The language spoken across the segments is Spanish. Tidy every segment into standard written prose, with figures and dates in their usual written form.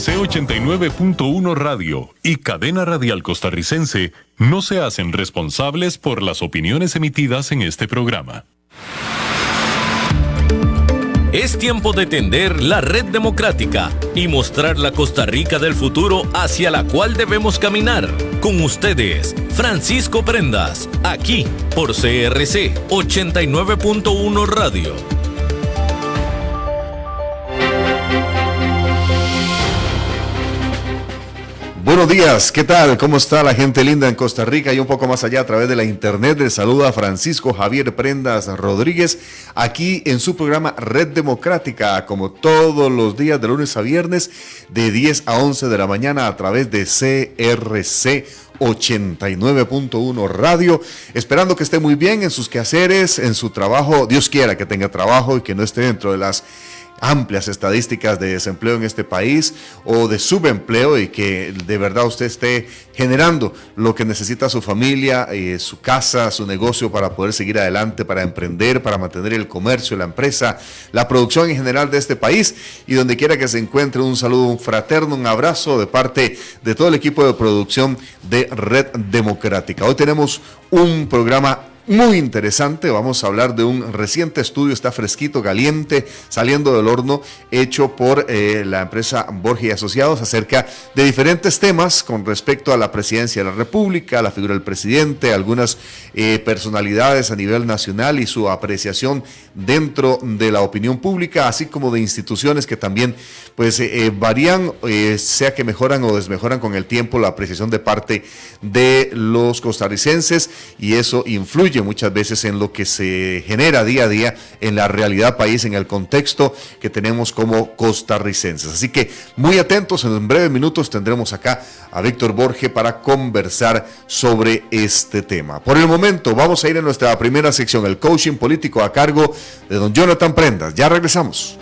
CRC 89.1 Radio y Cadena Radial Costarricense no se hacen responsables por las opiniones emitidas en este programa. Es tiempo de tender la red democrática y mostrar la Costa Rica del futuro hacia la cual debemos caminar. Con ustedes, Francisco Prendas, aquí por CRC 89.1 Radio. Buenos días, ¿qué tal? ¿Cómo está la gente linda en Costa Rica y un poco más allá a través de la internet? Les saluda Francisco Javier Prendas Rodríguez, aquí en su programa Red Democrática, como todos los días de lunes a viernes, de 10 a 11 de la mañana a través de CRC 89.1 Radio, esperando que esté muy bien en sus quehaceres, en su trabajo. Dios quiera que tenga trabajo y que no esté dentro de las amplias estadísticas de desempleo en este país o de subempleo, y que de verdad usted esté generando lo que necesita su familia, su casa, su negocio para poder seguir adelante, para emprender, para mantener el comercio, la empresa, la producción en general de este país. Y donde quiera que se encuentre, un saludo, un fraterno, un abrazo de parte de todo el equipo de producción de Red Democrática. Hoy tenemos un programa muy interesante. Vamos a hablar de un reciente estudio, está fresquito, caliente, saliendo del horno, hecho por la empresa Borges y Asociados, acerca de diferentes temas con respecto a la presidencia de la República, la figura del presidente, algunas personalidades a nivel nacional y su apreciación dentro de la opinión pública, así como de instituciones que también pues varían, sea que mejoran o desmejoran con el tiempo la apreciación de parte de los costarricenses, y eso influye muchas veces en lo que se genera día a día en la realidad país, en el contexto que tenemos como costarricenses. Así que muy atentos, en breves minutos tendremos acá a Víctor Borges para conversar sobre este tema. Por el momento vamos a ir a nuestra primera sección, el coaching político, a cargo de don Jonathan Prendas. Ya regresamos.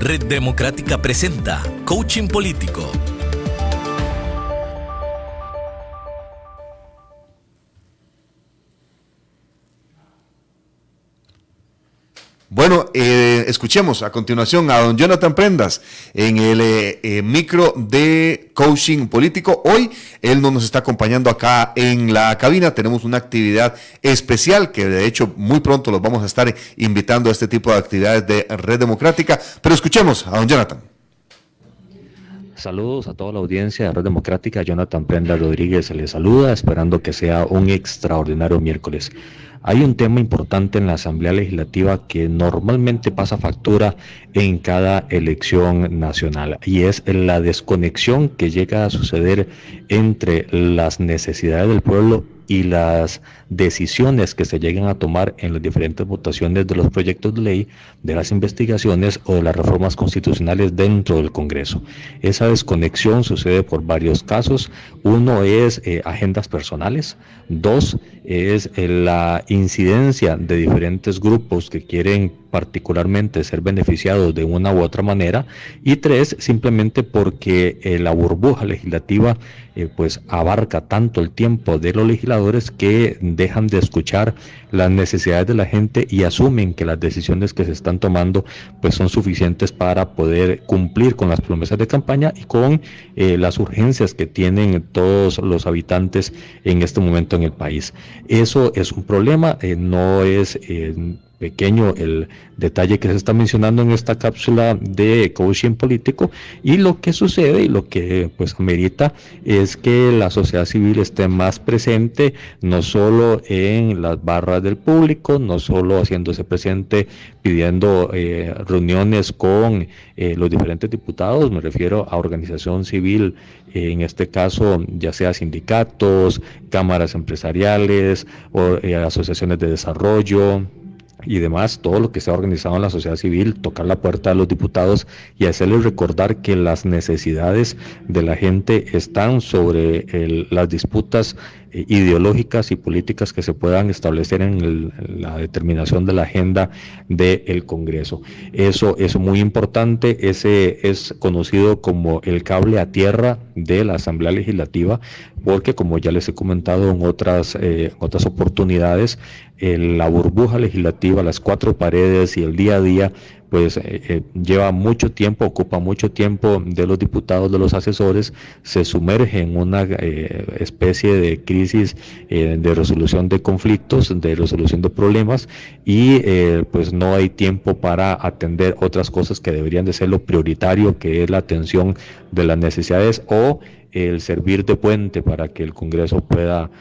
Red Democrática presenta Coaching Político. Bueno, escuchemos a continuación a don Jonathan Prendas en el micro de Coaching Político. Hoy él no nos está acompañando acá en la cabina, tenemos una actividad especial que de hecho muy pronto los vamos a estar invitando a este tipo de actividades de Red Democrática, pero escuchemos a don Jonathan. Saludos a toda la audiencia de Red Democrática. Jonathan Prendas Rodríguez se les saluda, esperando que sea un extraordinario miércoles. Hay un tema importante en la Asamblea Legislativa que normalmente pasa factura en cada elección nacional, y es la desconexión que llega a suceder entre las necesidades del pueblo y las decisiones que se llegan a tomar en las diferentes votaciones de los proyectos de ley, de las investigaciones o de las reformas constitucionales dentro del Congreso. Esa desconexión sucede por varios casos. Uno es agendas personales. Dos es la incidencia de diferentes grupos que quieren particularmente ser beneficiados de una u otra manera. Y tres, simplemente porque la burbuja legislativa pues abarca tanto el tiempo de los legisladores que dejan de escuchar las necesidades de la gente y asumen que las decisiones que se están tomando pues son suficientes para poder cumplir con las promesas de campaña y con las urgencias que tienen todos los habitantes en este momento en el país. Eso es un problema, no es pequeño el detalle que se está mencionando en esta cápsula de coaching político, y lo que sucede y lo que pues amerita es que la sociedad civil esté más presente, no solo en las barras del público, no solo haciéndose presente pidiendo reuniones con los diferentes diputados. Me refiero a organización civil, en este caso ya sea sindicatos, cámaras empresariales o asociaciones de desarrollo y demás, todo lo que se ha organizado en la sociedad civil, tocar la puerta a los diputados y hacerles recordar que las necesidades de la gente están sobre las disputas ideológicas y políticas que se puedan establecer en la determinación de la agenda del Congreso. Eso es muy importante, ese es conocido como el cable a tierra de la Asamblea Legislativa, porque como ya les he comentado en otras oportunidades, la burbuja legislativa, las cuatro paredes y el día a día, pues lleva mucho tiempo, ocupa mucho tiempo de los diputados, de los asesores, se sumerge en una especie de crisis de resolución de conflictos, de resolución de problemas, y pues no hay tiempo para atender otras cosas que deberían de ser lo prioritario, que es la atención de las necesidades o el servir de puente para que el Congreso pueda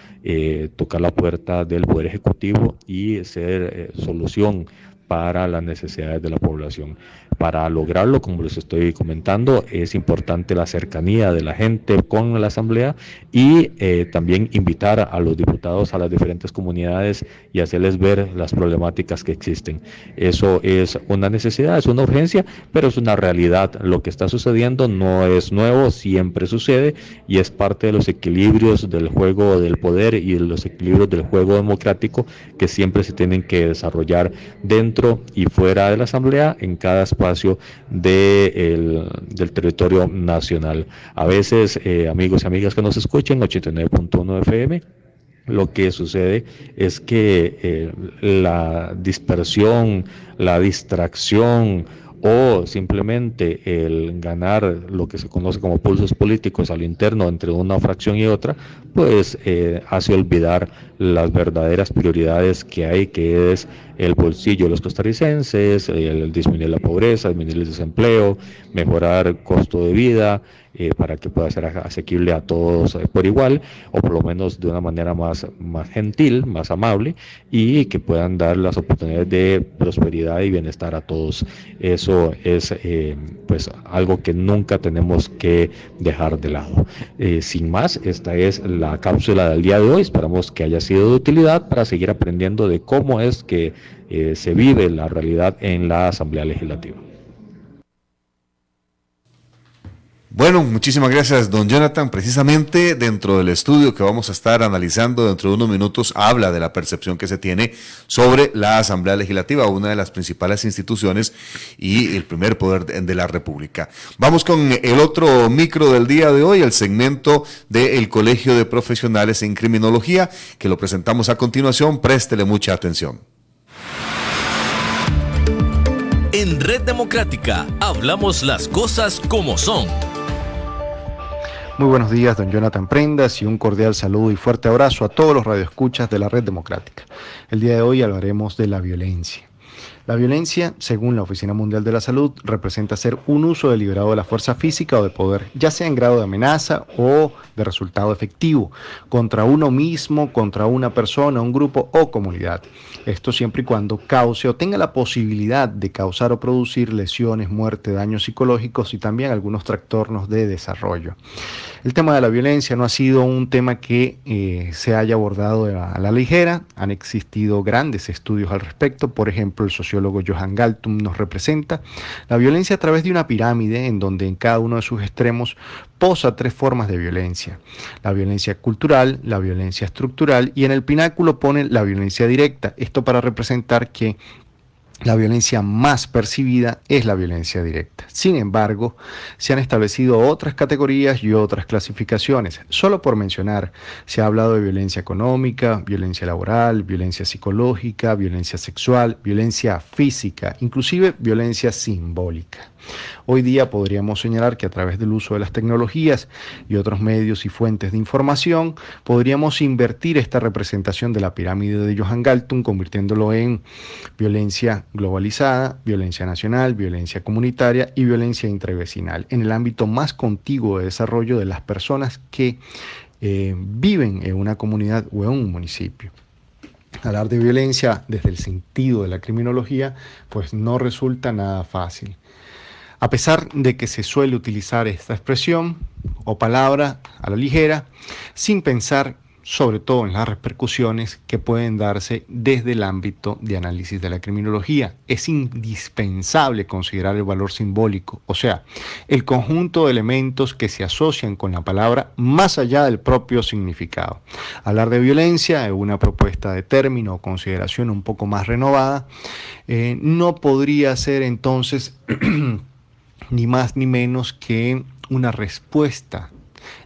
tocar la puerta del Poder Ejecutivo y ser solución para las necesidades de la población. Para lograrlo, como les estoy comentando, es importante la cercanía de la gente con la Asamblea y también invitar a los diputados a las diferentes comunidades y hacerles ver las problemáticas que existen. Eso es una necesidad, es una urgencia, pero es una realidad. Lo que está sucediendo no es nuevo, siempre sucede y es parte de los equilibrios del juego del poder y de los equilibrios del juego democrático que siempre se tienen que desarrollar dentro y fuera de la Asamblea en cada espacio del territorio nacional. A veces, amigos y amigas que nos escuchen, 89.1 FM, lo que sucede es que la dispersión, la distracción o simplemente el ganar lo que se conoce como pulsos políticos a lo interno entre una fracción y otra, pues hace olvidar las verdaderas prioridades que hay, que es el bolsillo de los costarricenses, el disminuir la pobreza, disminuir el desempleo, mejorar el costo de vida, para que pueda ser asequible a todos por igual, o por lo menos de una manera más gentil, más amable, y que puedan dar las oportunidades de prosperidad y bienestar a todos. Eso es pues algo que nunca tenemos que dejar de lado. Sin más, esta es la cápsula del día de hoy. Esperamos que haya sido de utilidad para seguir aprendiendo de cómo es que se vive la realidad en la Asamblea Legislativa. Bueno, muchísimas gracias, don Jonathan. Precisamente dentro del estudio que vamos a estar analizando dentro de unos minutos, habla de la percepción que se tiene sobre la Asamblea Legislativa, una de las principales instituciones y el primer poder de la República. Vamos con el otro micro del día de hoy, el segmento del Colegio de Profesionales en Criminología, que lo presentamos a continuación. Préstele mucha atención. En Red Democrática hablamos las cosas como son. Muy buenos días, don Jonathan Prendas, y un cordial saludo y fuerte abrazo a todos los radioescuchas de la Red Democrática. El día de hoy hablaremos de la violencia. La violencia, según la Oficina Mundial de la Salud, representa ser un uso deliberado de la fuerza física o de poder, ya sea en grado de amenaza o de resultado efectivo, contra uno mismo, contra una persona, un grupo o comunidad. Esto siempre y cuando cause o tenga la posibilidad de causar o producir lesiones, muerte, daños psicológicos y también algunos trastornos de desarrollo. El tema de la violencia no ha sido un tema que se haya abordado a la ligera. Han existido grandes estudios al respecto. Por ejemplo, el sociólogo Johan Galtung nos representa la violencia a través de una pirámide en donde en cada uno de sus extremos posa tres formas de violencia: la violencia cultural, la violencia estructural y en el pináculo pone la violencia directa. Esto para representar que la violencia más percibida es la violencia directa. Sin embargo, se han establecido otras categorías y otras clasificaciones. Solo por mencionar, se ha hablado de violencia económica, violencia laboral, violencia psicológica, violencia sexual, violencia física, inclusive violencia simbólica. Hoy día podríamos señalar que a través del uso de las tecnologías y otros medios y fuentes de información, podríamos invertir esta representación de la pirámide de Johan Galtung, convirtiéndolo en violencia globalizada, violencia nacional, violencia comunitaria y violencia intravecinal, en el ámbito más contiguo de desarrollo de las personas que viven en una comunidad o en un municipio. Hablar de violencia desde el sentido de la criminología, pues no resulta nada fácil. A pesar de que se suele utilizar esta expresión o palabra a la ligera, sin pensar sobre todo en las repercusiones que pueden darse desde el ámbito de análisis de la criminología. Es indispensable considerar el valor simbólico, o sea, el conjunto de elementos que se asocian con la palabra más allá del propio significado. Hablar de violencia es una propuesta de término o consideración un poco más renovada. No podría ser entonces ni más ni menos que una respuesta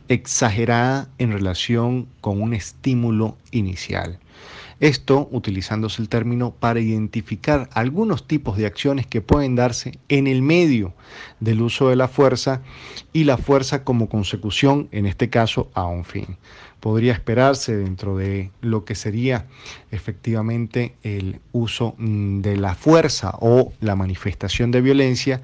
exagerada en relación con un estímulo inicial. Esto utilizándose el término para identificar algunos tipos de acciones que pueden darse en el medio del uso de la fuerza y la fuerza como consecución, en este caso, a un fin. Podría esperarse dentro de lo que sería efectivamente el uso de la fuerza o la manifestación de violencia,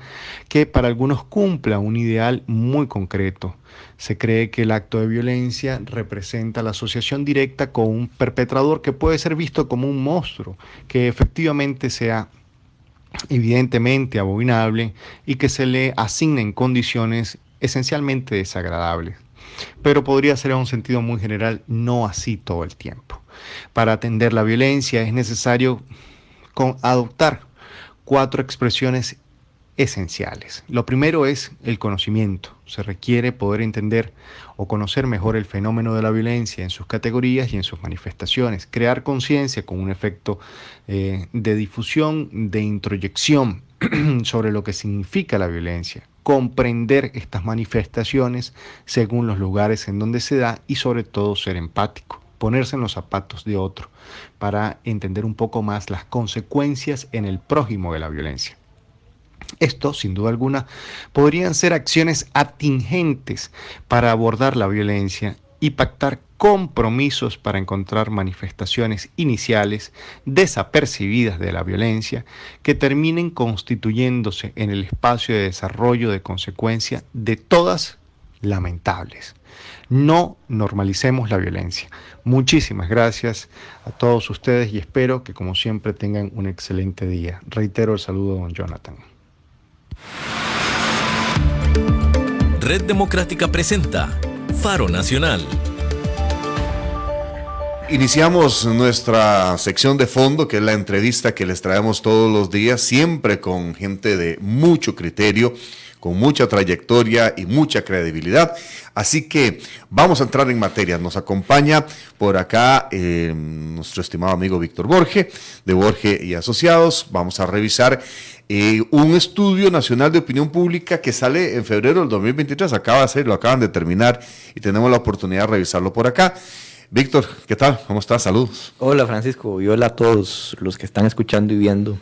que para algunos cumpla un ideal muy concreto. Se cree que el acto de violencia representa la asociación directa con un perpetrador que puede ser visto como un monstruo, que efectivamente sea evidentemente abominable y que se le asignen condiciones esencialmente desagradables. Pero podría ser en un sentido muy general, no así todo el tiempo. Para atender la violencia es necesario adoptar 4 expresiones esenciales. Lo primero es el conocimiento. Se requiere poder entender o conocer mejor el fenómeno de la violencia en sus categorías y en sus manifestaciones. Crear conciencia con un efecto de difusión, de introyección sobre lo que significa la violencia. Comprender estas manifestaciones según los lugares en donde se da y sobre todo ser empático, ponerse en los zapatos de otro para entender un poco más las consecuencias en el prójimo de la violencia. Esto, sin duda alguna, podrían ser acciones atingentes para abordar la violencia y pactar compromisos para encontrar manifestaciones iniciales desapercibidas de la violencia que terminen constituyéndose en el espacio de desarrollo de consecuencia de todas lamentables. No normalicemos la violencia. Muchísimas gracias a todos ustedes y espero que, como siempre, tengan un excelente día. Reitero el saludo de don Jonathan. Red Democrática presenta Faro Nacional. Iniciamos nuestra sección de fondo, que es la entrevista que les traemos todos los días, siempre con gente de mucho criterio, con mucha trayectoria y mucha credibilidad. Así que vamos a entrar en materia. Nos acompaña por acá nuestro estimado amigo Víctor Borge, de Borge y Asociados. Vamos a revisar un estudio nacional de opinión pública que sale en febrero del 2023. Lo acaban de terminar y tenemos la oportunidad de revisarlo por acá. Víctor, ¿qué tal? ¿Cómo estás? Saludos. Hola Francisco, y hola a todos los que están escuchando y viendo.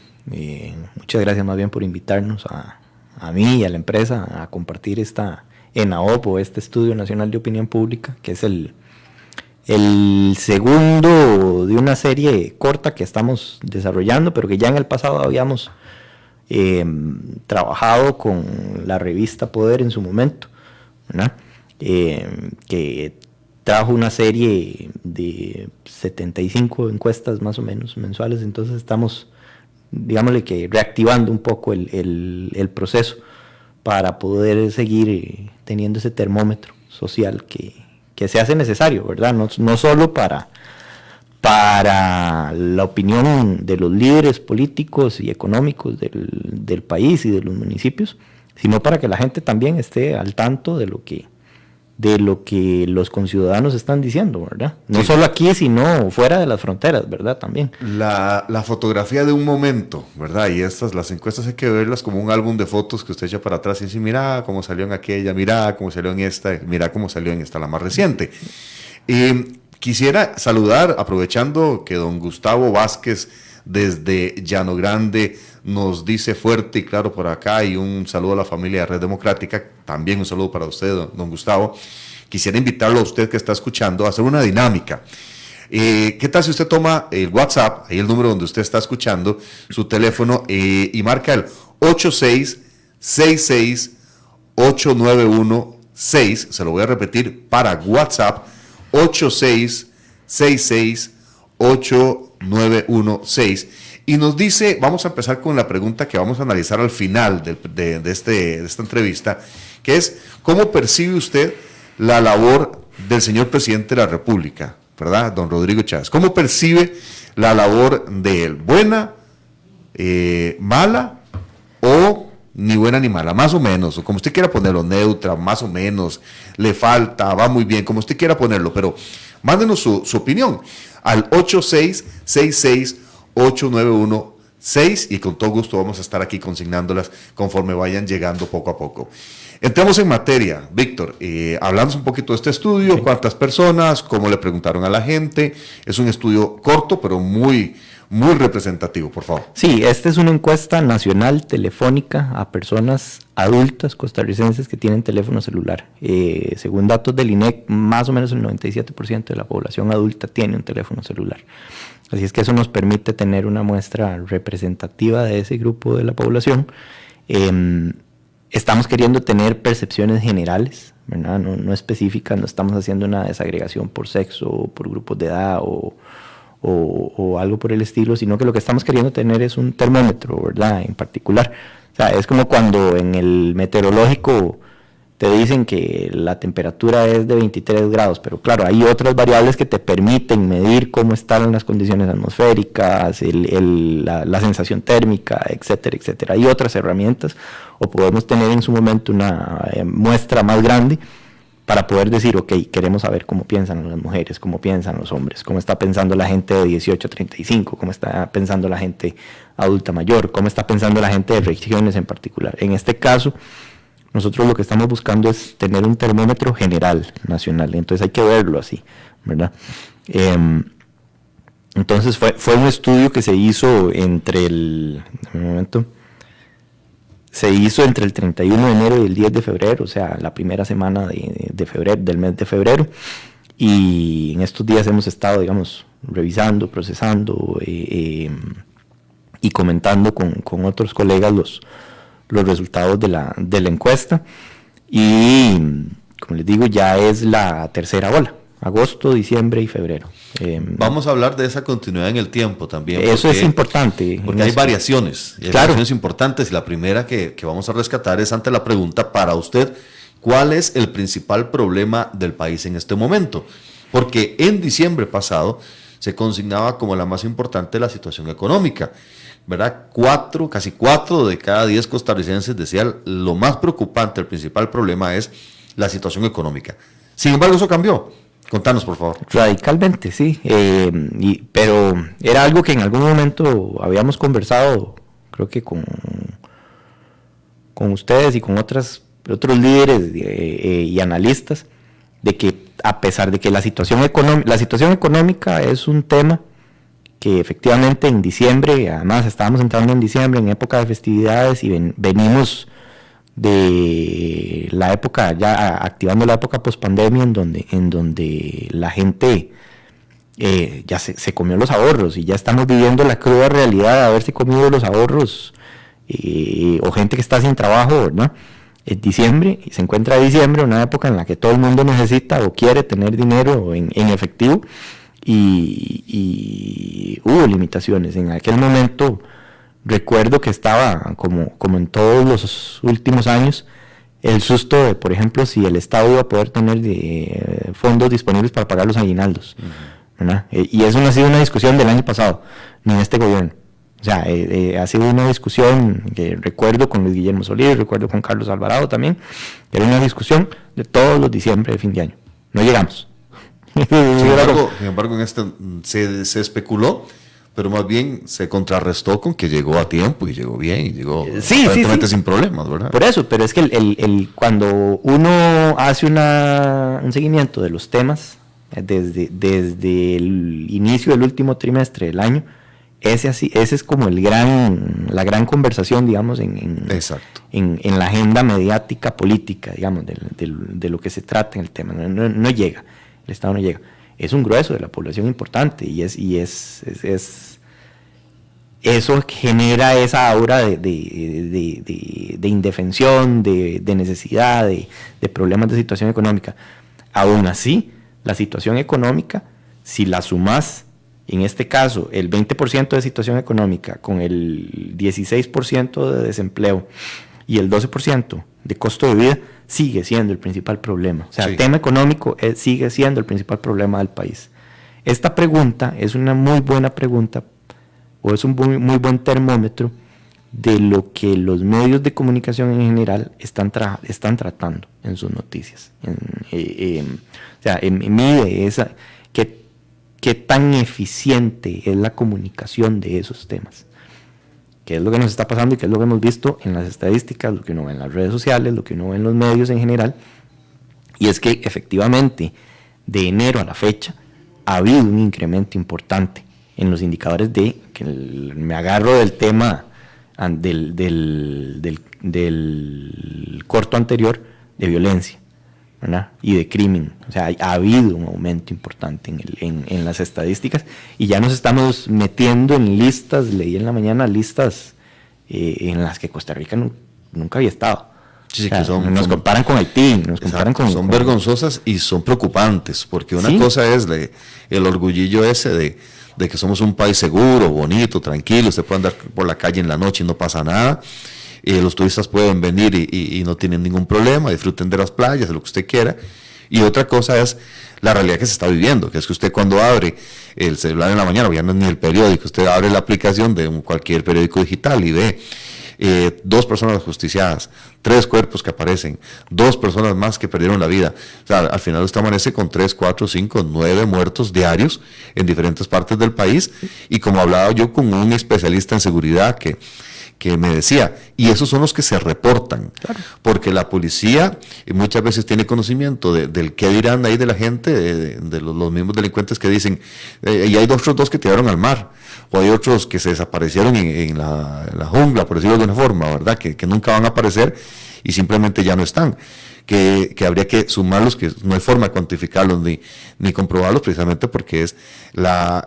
Muchas gracias más bien por invitarnos a mí y a la empresa a compartir esta ENAOP o este Estudio Nacional de Opinión Pública, que es el segundo de una serie corta que estamos desarrollando, pero que ya en el pasado habíamos trabajado con la revista Poder en su momento, ¿verdad? Que trajo una serie de 75 encuestas más o menos mensuales. Entonces estamos, digámosle que reactivando un poco el proceso para poder seguir teniendo ese termómetro social que se hace necesario, ¿verdad? No solo para la opinión de los líderes políticos y económicos del país y de los municipios, sino para que la gente también esté al tanto de lo que los conciudadanos están diciendo, ¿verdad? No solo aquí, sino fuera de las fronteras, ¿verdad? También. La fotografía de un momento, ¿verdad? Y las encuestas hay que verlas como un álbum de fotos que usted echa para atrás y dice, mira cómo salió en aquella, mira cómo salió en esta, mira cómo salió en esta, la más reciente. Quisiera saludar, aprovechando que don Gustavo Vázquez desde Llano Grande nos dice fuerte y claro por acá, y un saludo a la familia de Red Democrática, también un saludo para usted, don Gustavo. Quisiera invitarlo a usted que está escuchando a hacer una dinámica. ¿Qué tal si usted toma el WhatsApp, ahí el número donde usted está escuchando, su teléfono, y marca el 86668916, se lo voy a repetir para WhatsApp, 86668916, y nos dice, vamos a empezar con la pregunta que vamos a analizar al final de esta entrevista, que es, ¿cómo percibe usted la labor del señor presidente de la República? ¿verdad? Don Rodrigo Chávez, ¿cómo percibe la labor de él? ¿Buena, mala o ni buena ni mala? Más o menos, o como usted quiera ponerlo, neutra, más o menos, le falta, va muy bien, como usted quiera ponerlo, pero mándenos su opinión al 8666-891-6 y con todo gusto vamos a estar aquí consignándolas conforme vayan llegando poco a poco. Entramos en materia, Víctor, hablamos un poquito de este estudio, sí. ¿Cuántas personas? ¿Cómo le preguntaron a la gente? Es un estudio corto, pero muy representativo, por favor. Sí, esta es una encuesta nacional telefónica a personas adultas costarricenses que tienen teléfono celular. Según datos del INEC, más o menos el 97% de la población adulta tiene un teléfono celular. Así es que eso nos permite tener una muestra representativa de ese grupo de la población. Estamos queriendo tener percepciones generales, ¿verdad? No específicas, no estamos haciendo una desagregación por sexo, por grupos de edad o algo por el estilo, sino que lo que estamos queriendo tener es un termómetro, ¿verdad? En particular. O sea, es como cuando en el meteorológico te dicen que la temperatura es de 23 grados, pero claro, hay otras variables que te permiten medir cómo están las condiciones atmosféricas, la sensación térmica, etcétera, etcétera. Hay otras herramientas, o podemos tener en su momento una muestra más grande para poder decir, ok, queremos saber cómo piensan las mujeres, cómo piensan los hombres, cómo está pensando la gente de 18 a 35, cómo está pensando la gente adulta mayor, cómo está pensando la gente de regiones en particular. En este caso, nosotros lo que estamos buscando es tener un termómetro general, nacional, entonces hay que verlo así, ¿verdad? Entonces fue un estudio que se hizo entre el 31 de enero y el 10 de febrero, o sea, la primera semana de febrero, del mes de febrero, y en estos días hemos estado, digamos, revisando, procesando y comentando con otros colegas los resultados de la encuesta, y como les digo, ya es la tercera ola, agosto, diciembre y febrero. Vamos a hablar de esa continuidad en el tiempo también. Eso es importante. Porque hay variaciones, hay variaciones importantes, y la primera que vamos a rescatar es ante la pregunta para usted, ¿cuál es el principal problema del país en este momento? Porque en diciembre pasado se consignaba como la más importante la situación económica, ¿verdad? Casi 4 de cada 10 costarricenses decían lo más preocupante, el principal problema es la situación económica. Sin embargo, eso cambió. Contanos, por favor. Radicalmente, sí. Pero era algo que en algún momento habíamos conversado, creo que con ustedes y con otros líderes y analistas, de que a pesar de que la situación económica es un tema que efectivamente en diciembre, además estábamos entrando en diciembre, en época de festividades, y venimos de la época, ya activando la época post-pandemia, en donde la gente ya se comió los ahorros, y ya estamos viviendo la cruda realidad de haberse comido los ahorros, o gente que está sin trabajo, ¿verdad? Es diciembre, y se encuentra diciembre, una época en la que todo el mundo necesita o quiere tener dinero en efectivo, y hubo limitaciones. En aquel momento recuerdo que estaba, como en todos los últimos años, el susto de, por ejemplo, si el Estado iba a poder tener fondos disponibles para pagar los aguinaldos, ¿verdad? Y eso no ha sido una discusión del año pasado, ni en este gobierno. O sea, ha sido una discusión que recuerdo con Luis Guillermo Solís, recuerdo con Carlos Alvarado también, que era una discusión de todos los diciembre de fin de año. No llegamos. Sin embargo, en este se especuló, pero más bien se contrarrestó con que llegó a tiempo y llegó bien y llegó aparentemente sin problemas, ¿verdad? Por eso, pero es que cuando uno hace un seguimiento de los temas desde el inicio del último trimestre del año, ese es como la gran conversación, digamos, en la agenda mediática política, digamos, de lo que se trata en el tema. No llega. El Estado no llega. Es un grueso de la población importante, y eso genera esa aura de indefensión, de necesidad, de problemas de situación económica. Aún así, la situación económica, si la sumas, en este caso, el 20% de situación económica con el 16% de desempleo y el 12% de costo de vida, sigue siendo el principal problema. O sea, el tema económico sigue siendo el principal problema del país. esta pregunta es una muy buena pregunta, o es un muy buen termómetro de lo que los medios de comunicación en general están tratando en sus noticias. O sea, mide esa, qué tan eficiente es la comunicación de esos temas. Qué es lo que nos está pasando y qué es lo que hemos visto en las estadísticas, lo que uno ve en las redes sociales, lo que uno ve en los medios en general. Y es que efectivamente, de enero a la fecha, ha habido un incremento importante en los indicadores que me agarro del tema del corto anterior de violencia, ¿verdad? Y de crimen. O sea, ha habido un aumento importante en las estadísticas y ya nos estamos metiendo en listas, leí en la mañana listas en las que Costa Rica nunca había estado. Sí, o sea, que nos comparan con Haití, nos comparan son vergonzosas y son preocupantes, porque una cosa es el orgullillo ese de que somos un país seguro, bonito, tranquilo, usted puede andar por la calle en la noche y no pasa nada, los turistas pueden venir y no tienen ningún problema, disfruten de las playas, de lo que usted quiera. Y otra cosa es la realidad que se está viviendo, que es que usted cuando abre el celular en la mañana, ya no es ni el periódico, usted abre la aplicación de cualquier periódico digital y ve 2 personas ajusticiadas, 3 cuerpos que aparecen, 2 personas más que perdieron la vida. O sea, al final usted amanece con 3, 4, 5, 9 muertos diarios en diferentes partes del país, y como hablaba yo con un especialista en seguridad que me decía, y esos son los que se reportan, claro, porque la policía muchas veces tiene conocimiento del qué dirán ahí de la gente, de los mismos delincuentes que dicen, y hay otros 2 que tiraron al mar, o hay otros que se desaparecieron en la jungla, por decirlo de una forma, ¿verdad? Que nunca van a aparecer y simplemente ya no están. Que habría que sumarlos, que no hay forma de cuantificarlos ni comprobarlos, precisamente porque es la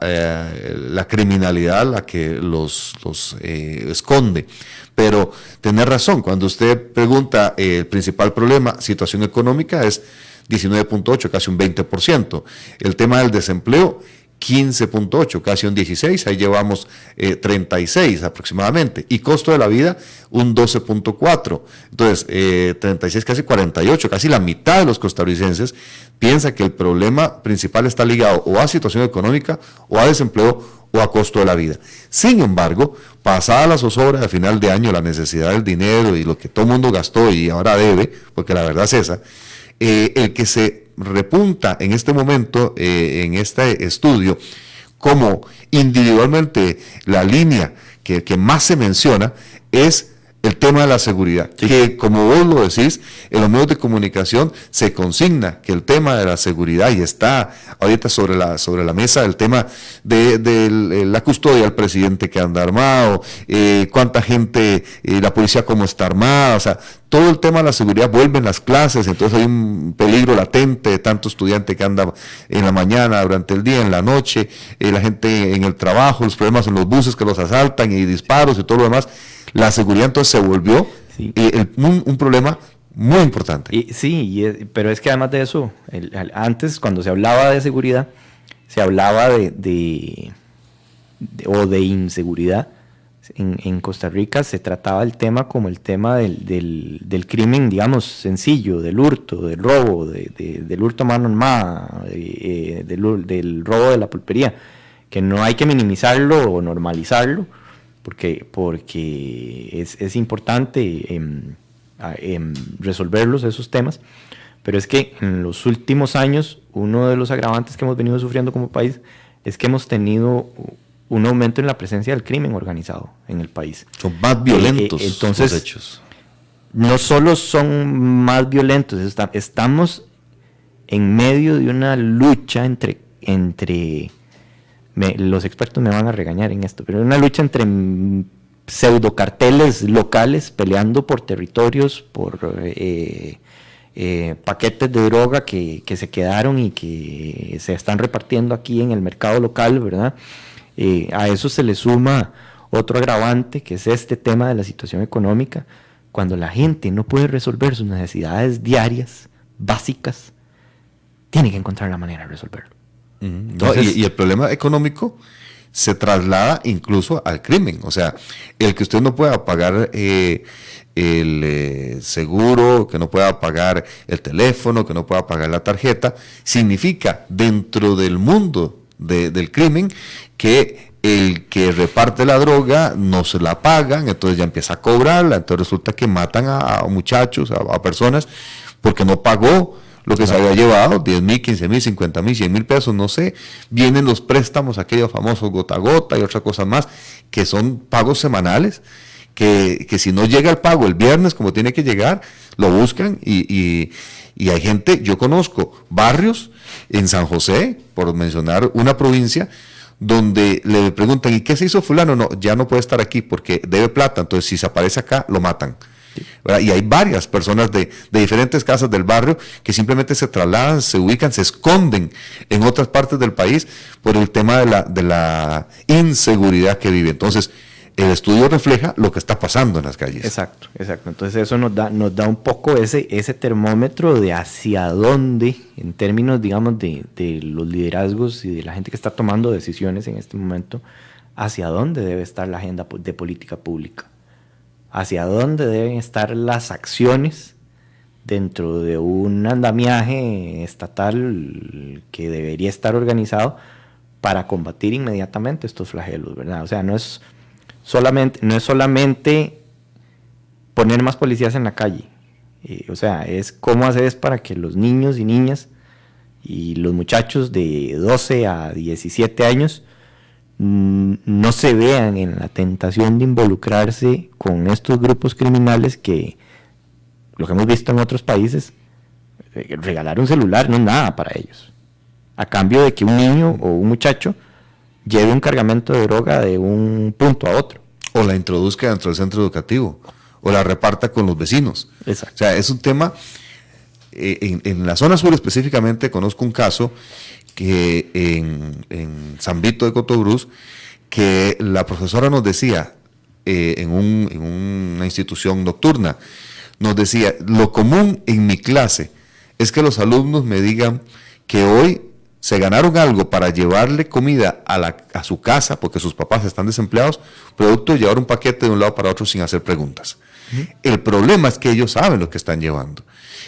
criminalidad la que los esconde. Pero tener razón, cuando usted pregunta el principal problema, situación económica, es 19.8, casi un 20%. El tema del desempleo, 15.8, casi un 16, ahí llevamos 36 aproximadamente, y costo de la vida un 12.4, entonces 36, casi 48, casi la mitad de los costarricenses piensa que el problema principal está ligado o a situación económica, o a desempleo, o a costo de la vida. Sin embargo, pasada la zozobra de final de año, la necesidad del dinero y lo que todo el mundo gastó y ahora debe, porque la verdad es esa, el que se repunta en este momento, en este estudio, como individualmente la línea que más se menciona es el tema de la seguridad, sí, que como vos lo decís, en los medios de comunicación se consigna que el tema de la seguridad, y está ahorita sobre la mesa el tema de la custodia del presidente que anda armado, cuánta gente, la policía cómo está armada, o sea, todo el tema de la seguridad vuelve en las clases, entonces hay un peligro latente de tanto estudiante que anda en la mañana, durante el día, en la noche, la gente en el trabajo, los problemas en los buses que los asaltan y disparos y todo lo demás. La seguridad entonces se volvió un problema muy importante. Pero es que además de eso, antes cuando se hablaba de seguridad, se hablaba de inseguridad. En Costa Rica se trataba el tema como el tema del crimen, digamos, sencillo, del hurto, del robo, del hurto a mano armada, del robo de la pulpería, que no hay que minimizarlo o normalizarlo, porque es importante resolverlos, esos temas, pero es que en los últimos años uno de los agravantes que hemos venido sufriendo como país es que hemos tenido un aumento en la presencia del crimen organizado en el país. Son más violentos entonces, los hechos. No solo son más violentos, estamos en medio de una lucha entre los expertos me van a regañar en esto, pero una lucha entre pseudocarteles locales peleando por territorios, por paquetes de droga que se quedaron y que se están repartiendo aquí en el mercado local, ¿verdad? A eso se le suma otro agravante, que es este tema de la situación económica. Cuando la gente no puede resolver sus necesidades diarias, básicas, tiene que encontrar la manera de resolverlo. Entonces, y el problema económico se traslada incluso al crimen. O sea, el que usted no pueda pagar el seguro, que no pueda pagar el teléfono, que no pueda pagar la tarjeta, significa dentro del mundo del crimen, que el que reparte la droga no se la pagan, entonces ya empieza a cobrarla, entonces resulta que matan a muchachos, a personas, porque no pagó lo que se había llevado, 10,000, 15,000, 50,000, 100,000 pesos, no sé. Vienen los préstamos, aquellos famosos gota a gota y otras cosas más, que son pagos semanales, que si no llega el pago el viernes como tiene que llegar, lo buscan y hay gente, yo conozco barrios en San José, por mencionar una provincia, donde le preguntan, ¿y qué se hizo fulano? No, ya no puede estar aquí porque debe plata, entonces si se aparece acá, lo matan. Y hay varias personas de diferentes casas del barrio que simplemente se trasladan, se ubican, se esconden en otras partes del país por el tema de la inseguridad que vive. Entonces, el estudio refleja lo que está pasando en las calles. Exacto. Entonces eso nos da un poco ese termómetro de hacia dónde, en términos, digamos, de los liderazgos y de la gente que está tomando decisiones en este momento, hacia dónde debe estar la agenda de política pública. Hacia dónde deben estar las acciones dentro de un andamiaje estatal que debería estar organizado para combatir inmediatamente estos flagelos, ¿verdad? O sea, no es solamente poner más policías en la calle, o sea, es cómo hacer para que los niños y niñas y los muchachos de 12 a 17 años no se vean en la tentación de involucrarse con estos grupos criminales que, lo que hemos visto en otros países, regalar un celular no es nada para ellos, a cambio de que un niño o un muchacho lleve un cargamento de droga de un punto a otro. O la introduzca dentro del centro educativo, o la reparta con los vecinos. Exacto. O sea, es un tema, en la zona sur específicamente, conozco un caso que en San Vito de Cotobruz, que la profesora nos decía, en una institución nocturna, nos decía, lo común en mi clase es que los alumnos me digan que hoy se ganaron algo para llevarle comida a su casa, porque sus papás están desempleados, producto de llevar un paquete de un lado para otro sin hacer preguntas. El problema es que ellos saben lo que están llevando.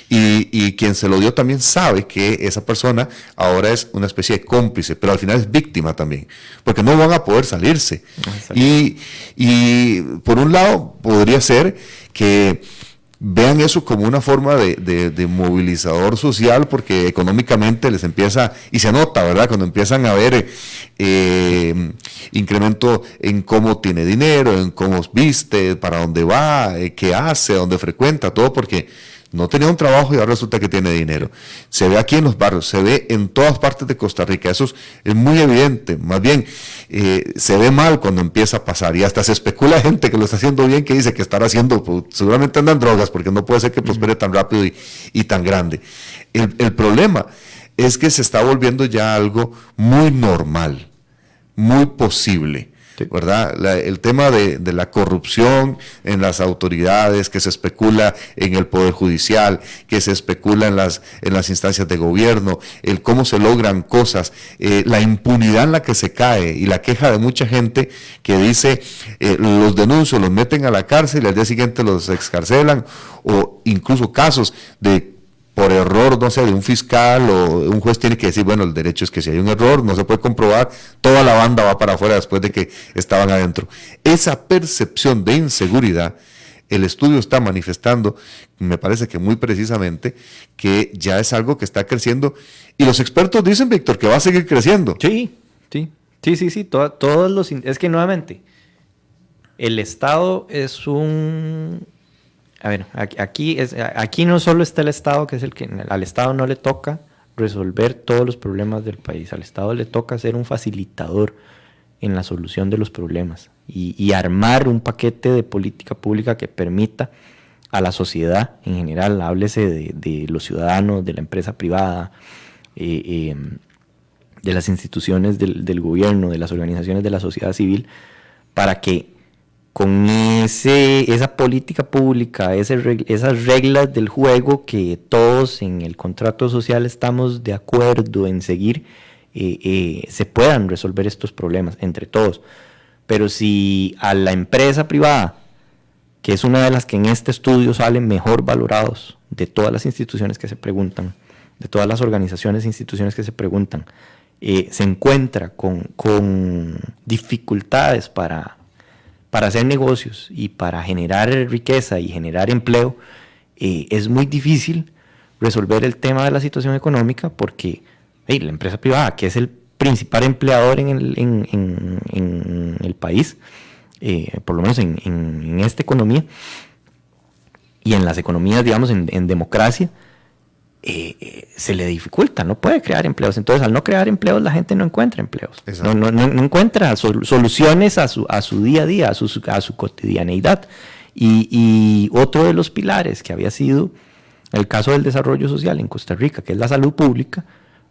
Y quien se lo dio también sabe que esa persona ahora es una especie de cómplice, pero al final es víctima también, porque no van a poder salirse. Y por un lado podría ser que vean eso como una forma de movilizador social, porque económicamente les empieza, y se nota, ¿verdad?, cuando empiezan a ver incremento en cómo tiene dinero, en cómo viste, para dónde va, qué hace, dónde frecuenta, todo, porque no tenía un trabajo y ahora resulta que tiene dinero. Se ve aquí en los barrios, se ve en todas partes de Costa Rica, eso es muy evidente. Más bien, se ve mal cuando empieza a pasar, y hasta se especula gente que lo está haciendo bien, que dice que estará haciendo, pues, seguramente andan drogas, porque no puede ser que prospere tan rápido y tan grande. El problema es que se está volviendo ya algo muy normal, muy posible. Sí. ¿Verdad? El tema de la corrupción en las autoridades, que se especula en el Poder Judicial, que se especula en las instancias de gobierno, el cómo se logran cosas, la impunidad en la que se cae, y la queja de mucha gente que dice, los denuncios, los meten a la cárcel y al día siguiente los excarcelan, o incluso casos de por error, no sé, de un fiscal o un juez tiene que decir, bueno, el derecho es que si hay un error, no se puede comprobar, toda la banda va para afuera después de que estaban adentro. Esa percepción de inseguridad, el estudio está manifestando, me parece que muy precisamente, que ya es algo que está creciendo, y los expertos dicen, Víctor, que va a seguir creciendo. Sí, todos los... Es que nuevamente, el Estado es un... A ver, aquí no solo está el Estado, que es el que al Estado no le toca resolver todos los problemas del país, al Estado le toca ser un facilitador en la solución de los problemas y armar un paquete de política pública que permita a la sociedad en general, háblese de los ciudadanos, de la empresa privada, de las instituciones del gobierno, de las organizaciones de la sociedad civil, para que con esa política pública, esas reglas del juego que todos en el contrato social estamos de acuerdo en seguir, se puedan resolver estos problemas entre todos. Pero si a la empresa privada, que es una de las que en este estudio salen mejor valorados de todas las instituciones que se preguntan, de todas las organizaciones e instituciones que se preguntan, se encuentra con dificultades para hacer negocios y para generar riqueza y generar empleo, es muy difícil resolver el tema de la situación económica porque la empresa privada, que es el principal empleador en el país, por lo menos en esta economía y en las economías, digamos, en democracia, se le dificulta, no puede crear empleos. Entonces, al no crear empleos, la gente no encuentra empleos, no encuentra soluciones a su día a día, a su cotidianeidad. Y otro de los pilares que había sido el caso del desarrollo social en Costa Rica, que es la salud pública,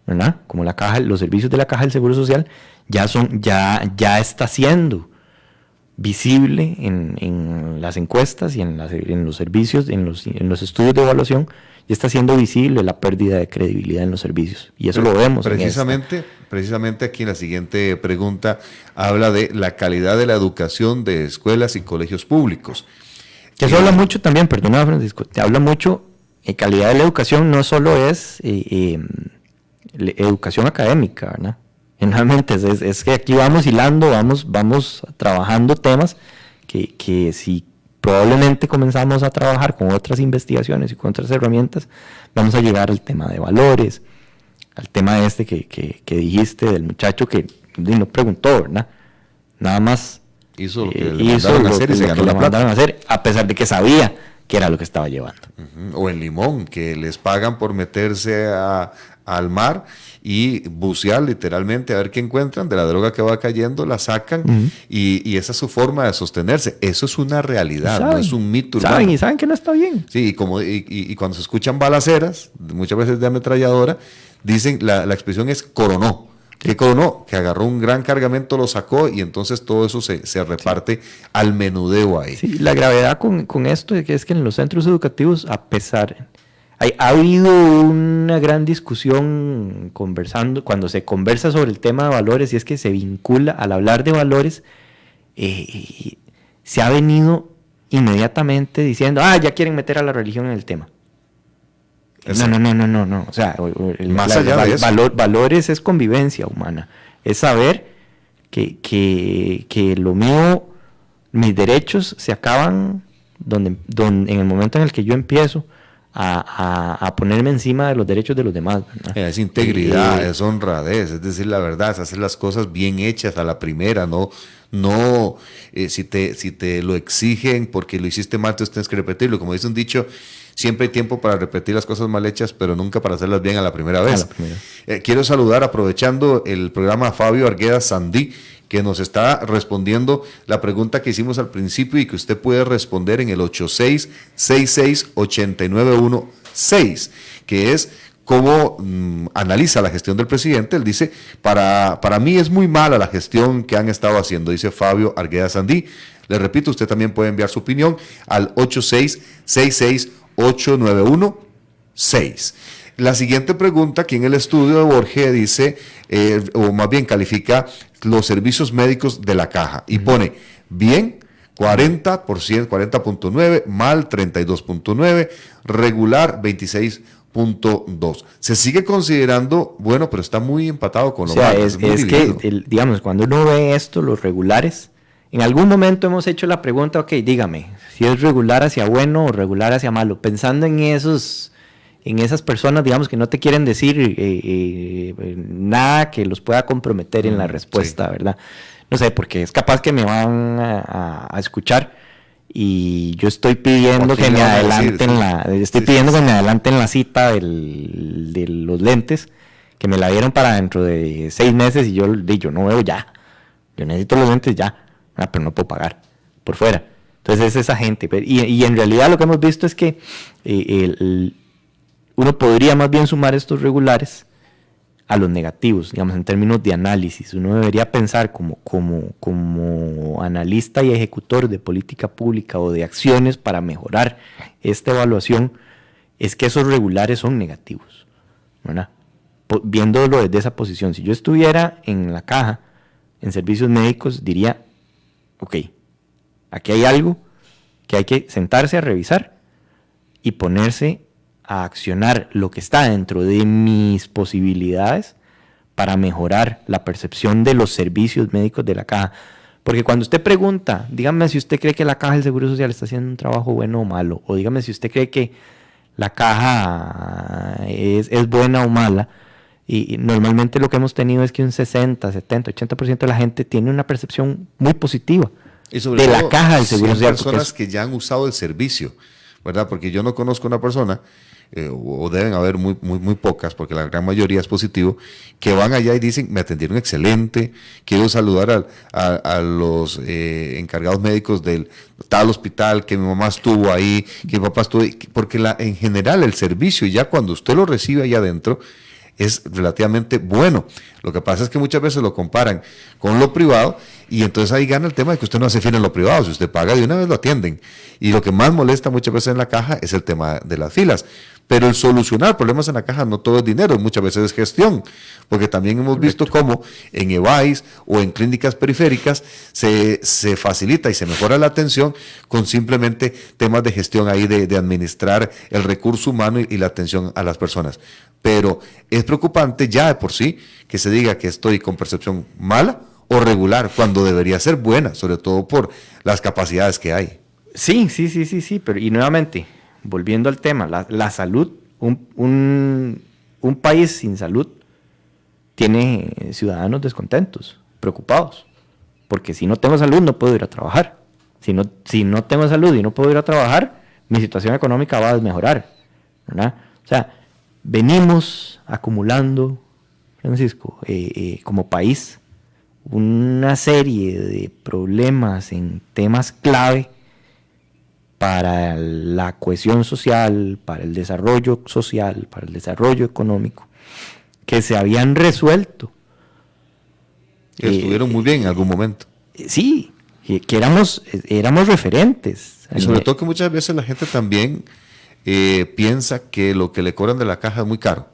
¿verdad? Como los servicios de la Caja del Seguro Social, ya está siendo visible en las encuestas y en los servicios, en los estudios de evaluación, ya está siendo visible la pérdida de credibilidad en los servicios. Y eso lo vemos. Precisamente aquí en la siguiente pregunta habla de la calidad de la educación de escuelas y colegios públicos. Que eso habla mucho también, perdona Francisco, te habla mucho, calidad de la educación no solo es educación académica, ¿verdad? Generalmente es que aquí vamos hilando, vamos trabajando temas que si probablemente comenzamos a trabajar con otras investigaciones y con otras herramientas, vamos a llegar al tema de valores, al tema que dijiste del muchacho que no preguntó, ¿verdad? Nada más hizo lo que le mandaron a hacer y se ganó la plata, a pesar de que sabía que era lo que estaba llevando. O en Limón, que les pagan por meterse al mar y bucear literalmente a ver qué encuentran de la droga que va cayendo, la sacan y esa es su forma de sostenerse. Eso es una realidad, no es un mito urbano. Y saben que no está bien. Sí, y cuando se escuchan balaceras, muchas veces de ametralladora, dicen, la expresión es coronó. ¿Qué coronó? Que agarró un gran cargamento, lo sacó y entonces todo eso se reparte al menudeo ahí. Sí, la gravedad con esto es que en los centros educativos, a pesar... Ha habido una gran discusión cuando se conversa sobre el tema de valores, y es que se vincula, al hablar de valores, se ha venido inmediatamente diciendo, ya quieren meter a la religión en el tema. No. O sea, más allá de eso. Valores es convivencia humana, es saber que lo mío, mis derechos se acaban donde en el momento en el que yo empiezo a ponerme encima de los derechos de los demás, ¿verdad? Es integridad, es honradez, es decir la verdad, es hacer las cosas bien hechas a la primera, no si te lo exigen porque lo hiciste mal, tú tienes que repetirlo. Como dice un dicho, siempre hay tiempo para repetir las cosas mal hechas, pero nunca para hacerlas bien a la primera vez. Quiero saludar, aprovechando el programa, a Fabio Argueda Sandí, que nos está respondiendo la pregunta que hicimos al principio y que usted puede responder en el 8666-891-6, que es cómo analiza la gestión del presidente. Él dice, para mí es muy mala la gestión que han estado haciendo, dice Fabio Argueda Sandí. Le repito, usted también puede enviar su opinión al 8666-891-6. La siguiente pregunta, aquí en el estudio de Borges, dice, o más bien califica los servicios médicos de la Caja y pone bien 40%, 40.9, mal 32.9, regular 26.2. Se sigue considerando bueno, pero está muy empatado con lo mal. Es que, digamos, cuando uno ve esto, los regulares, en algún momento hemos hecho la pregunta, ok, dígame, si es regular hacia bueno o regular hacia malo, pensando en esas personas, digamos, que no te quieren decir nada que los pueda comprometer en la respuesta, sí. ¿Verdad? No sé, porque es capaz que me van a escuchar y yo estoy pidiendo que me adelanten la cita de los lentes, que me la dieron para dentro de 6 meses y yo no veo ya. Yo necesito los lentes ya, pero no puedo pagar por fuera. Entonces es esa gente. Y en realidad lo que hemos visto es que uno podría más bien sumar estos regulares a los negativos, digamos, en términos de análisis. Uno debería pensar como analista y ejecutor de política pública o de acciones para mejorar esta evaluación, es que esos regulares son negativos, ¿verdad? Viéndolo desde esa posición. Si yo estuviera en la Caja, en servicios médicos, diría, ok, aquí hay algo que hay que sentarse a revisar y ponerse a accionar lo que está dentro de mis posibilidades para mejorar la percepción de los servicios médicos de la caja. Porque cuando usted pregunta, dígame si usted cree que la caja del Seguro Social está haciendo un trabajo bueno o malo, o dígame si usted cree que la caja es buena o mala, y normalmente lo que hemos tenido es que un 60, 70, 80% de la gente tiene una percepción muy positiva y sobre de todo, la caja del Seguro Social. Personas que ya han usado el servicio, ¿verdad? Porque yo no conozco una persona, o deben haber muy pocas, porque la gran mayoría es positivo, que van allá y dicen, me atendieron excelente, quiero saludar a los encargados médicos del tal hospital, que mi mamá estuvo ahí, que mi papá estuvo ahí, porque en general el servicio, ya cuando usted lo recibe allá adentro, es relativamente bueno. Lo que pasa es que muchas veces lo comparan con lo privado y entonces ahí gana el tema de que usted no hace fila en lo privado. Si usted paga de una vez lo atienden. Y lo que más molesta muchas veces en la caja es el tema de las filas. Pero el solucionar problemas en la caja no todo es dinero, muchas veces es gestión, porque también hemos visto cómo en EVAIS o en clínicas periféricas se facilita y se mejora la atención con simplemente temas de gestión ahí de administrar el recurso humano y la atención a las personas. Pero es preocupante ya de por sí que se diga que estoy con percepción mala o regular, cuando debería ser buena, sobre todo por las capacidades que hay. Sí, pero y nuevamente, volviendo al tema, la salud, un país sin salud tiene ciudadanos descontentos, preocupados, porque si no tengo salud no puedo ir a trabajar. Si no tengo salud y no puedo ir a trabajar, mi situación económica va a desmejorar, ¿verdad? O sea, venimos acumulando, Francisco, como país, una serie de problemas en temas clave para la cohesión social, para el desarrollo social, para el desarrollo económico, que se habían resuelto. Que estuvieron muy bien en algún momento. Sí, que éramos referentes. Y sobre todo que muchas veces la gente también piensa que lo que le cobran de la caja es muy caro.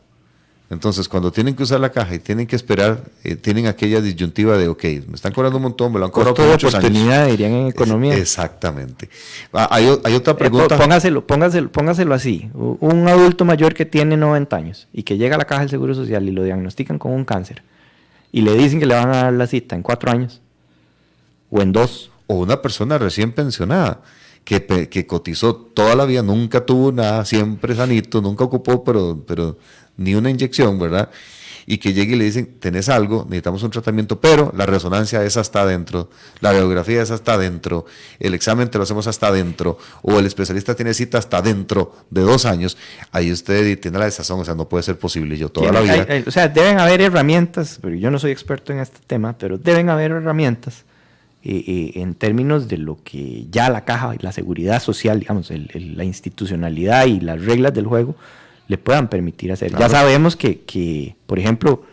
Entonces, cuando tienen que usar la caja y tienen que esperar, tienen aquella disyuntiva de, ok, me están cobrando un montón, me lo han cobrado por muchos años. Oportunidad, dirían en economía. Exactamente. Hay otra pregunta. Póngaselo así. Un adulto mayor que tiene 90 años y que llega a la caja del Seguro Social y lo diagnostican con un cáncer y le dicen que le van a dar la cita en 4 años o en 2. O una persona recién pensionada que cotizó toda la vida, nunca tuvo nada, siempre sanito, nunca ocupó, pero ni una inyección, ¿verdad? Y que llegue y le dicen, tenés algo, necesitamos un tratamiento, pero la resonancia esa está adentro, la radiografía esa está adentro, el examen te lo hacemos hasta adentro, o el especialista tiene cita hasta dentro de 2 años, ahí usted tiene la desazón, o sea, no puede ser posible. Yo toda la vida... o sea, deben haber herramientas, pero yo no soy experto en este tema, pero deben haber herramientas en términos de lo que ya la caja y la seguridad social, digamos, la institucionalidad y las reglas del juego le puedan permitir hacer. Claro. Ya sabemos que, por ejemplo,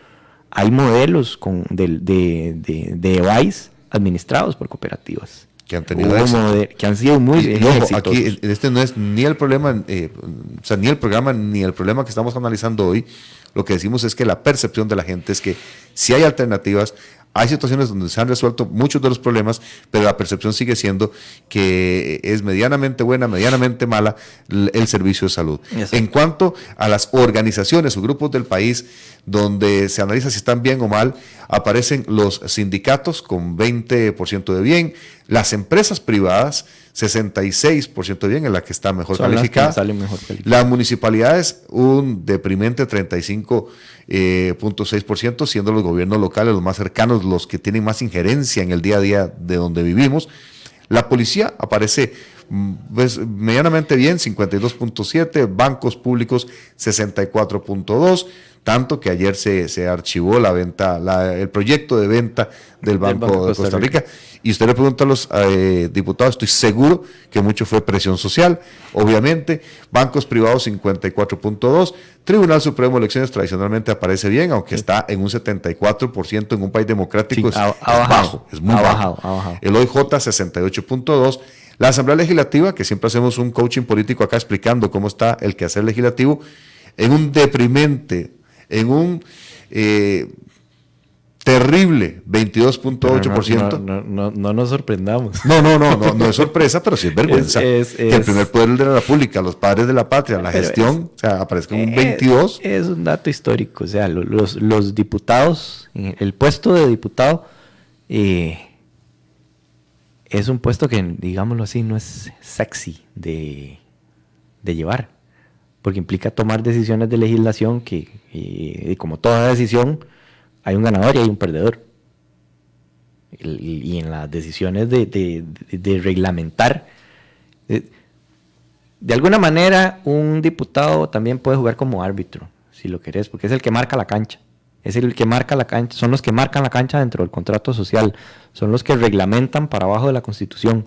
hay modelos de EVAIS administrados por cooperativas. Que han tenido éxito. Que han sido muy exitosos. Aquí este no es ni el problema, ni el programa, ni el problema que estamos analizando hoy. Lo que decimos es que la percepción de la gente es que si hay alternativas, hay situaciones donde se han resuelto muchos de los problemas, pero la percepción sigue siendo que es medianamente buena, medianamente mala el servicio de salud. Exacto. En cuanto a las organizaciones o grupos del país donde se analiza si están bien o mal, aparecen los sindicatos con 20% de bien, las empresas privadas 66% de bien, en la que está mejor calificada. Las municipalidades un deprimente 35.6%, siendo los gobiernos locales los más cercanos, los que tienen más injerencia en el día a día de donde vivimos. La policía aparece pues, medianamente bien, 52.7%, bancos públicos 64.2%, tanto que ayer se archivó el proyecto de venta del Banco de Costa Rica. Y usted le pregunta a los diputados, estoy seguro que mucho fue presión social, obviamente. Bancos privados 54.2%, Tribunal Supremo de Elecciones tradicionalmente aparece bien, aunque está en un 74% en un país democrático, sí, es muy bajo. El OIJ 68.2%. La Asamblea Legislativa, que siempre hacemos un coaching político acá explicando cómo está el quehacer legislativo, en un deprimente, en un Terrible, 22.8%. No nos sorprendamos. No es sorpresa, pero sí es vergüenza. Que el primer poder de la República, los padres de la patria, la gestión, o sea, aparezca un 22. Es un dato histórico, o sea, los diputados, el puesto de diputado es un puesto que, digámoslo así, no es sexy de llevar, porque implica tomar decisiones de legislación y como toda decisión, hay un ganador y hay un perdedor. Y en las decisiones de reglamentar, de alguna manera, un diputado también puede jugar como árbitro, si lo querés, porque es el que marca la cancha. Es el que marca la cancha, son los que marcan la cancha dentro del contrato social, son los que reglamentan para abajo de la Constitución,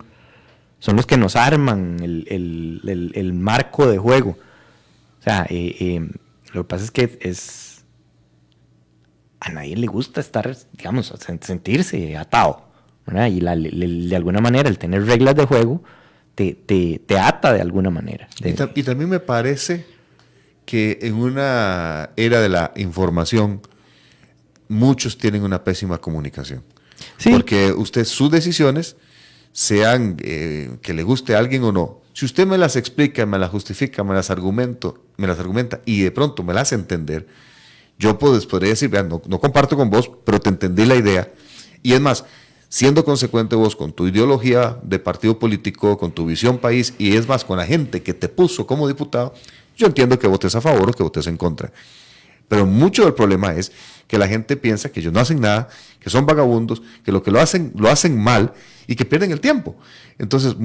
son los que nos arman el marco de juego. O sea, lo que pasa es que a nadie le gusta estar, digamos, sentirse atado, ¿verdad? Y de alguna manera el tener reglas de juego te ata de alguna manera. Y también me parece que en una era de la información muchos tienen una pésima comunicación. Sí. Porque sus decisiones, sean que le guste a alguien o no, si usted me las explica, me las justifica, me las argumenta y de pronto me las hace entender, yo podría decir, vean, no comparto con vos, pero te entendí la idea. Y es más, siendo consecuente vos con tu ideología de partido político, con tu visión país, y es más, con la gente que te puso como diputado, yo entiendo que votes a favor o que votes en contra. Pero mucho del problema es que la gente piensa que ellos no hacen nada, que son vagabundos, que lo hacen mal y que pierden el tiempo. Entonces,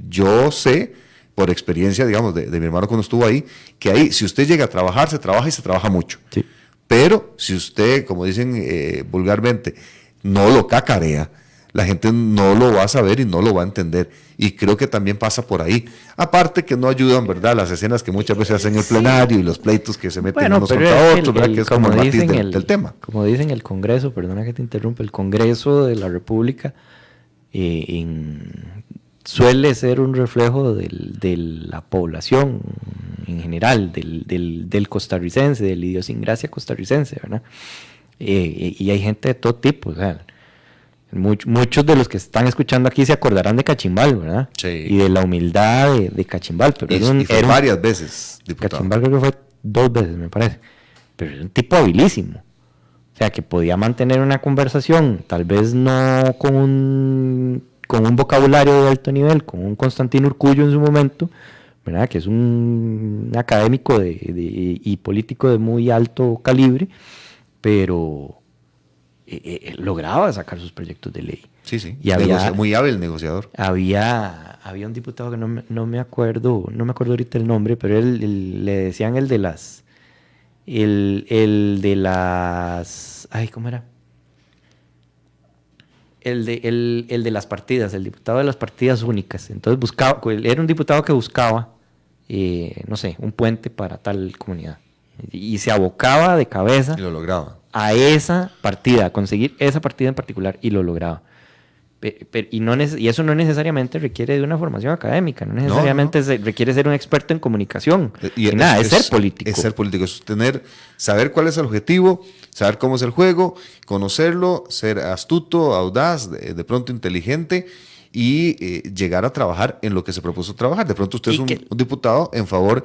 yo sé, por experiencia, digamos, de mi hermano cuando estuvo ahí, que ahí, si usted llega a trabajar, se trabaja y se trabaja mucho. Sí. Pero si usted, como dicen vulgarmente, no lo cacarea, la gente no lo va a saber y no lo va a entender. Y creo que también pasa por ahí. Aparte que no ayudan, ¿verdad?, las escenas que muchas veces hacen en el plenario y los pleitos que se meten unos contra otros, ¿verdad?, que es como el matiz del tema. Como dicen el Congreso, perdona que te interrumpa, el Congreso de la República suele ser un reflejo de la población en general, del costarricense, de la idiosincrasia costarricense, ¿verdad? Y hay gente de todo tipo, o sea, muchos de los que están escuchando aquí se acordarán de Cachimbal, ¿verdad? Sí. Y de la humildad de Cachimbal. Pero fue varias veces diputado. Cachimbal creo que fue 2 veces, me parece. Pero era un tipo habilísimo. O sea, que podía mantener una conversación, tal vez no con un vocabulario de alto nivel, con un Constantino Urkullu en su momento, ¿verdad?, que es un académico y político de muy alto calibre, pero lograba sacar sus proyectos de ley. Sí. Y muy hábil negociador. Había un diputado que no me acuerdo ahorita el nombre, pero él le decían el de las, ay, ¿cómo era? El de las partidas, el diputado de las partidas únicas. Entonces era un diputado que buscaba, no sé, un puente para tal comunidad. Y se abocaba de cabeza. Y lo lograba. A esa partida, a conseguir esa partida en particular, y lo lograba. Y eso no necesariamente requiere de una formación académica, no necesariamente requiere ser un experto en comunicación. Es ser político. Es ser político, es saber cuál es el objetivo, saber cómo es el juego, conocerlo, ser astuto, audaz, de pronto inteligente y llegar a trabajar en lo que se propuso trabajar. De pronto usted es un diputado en favor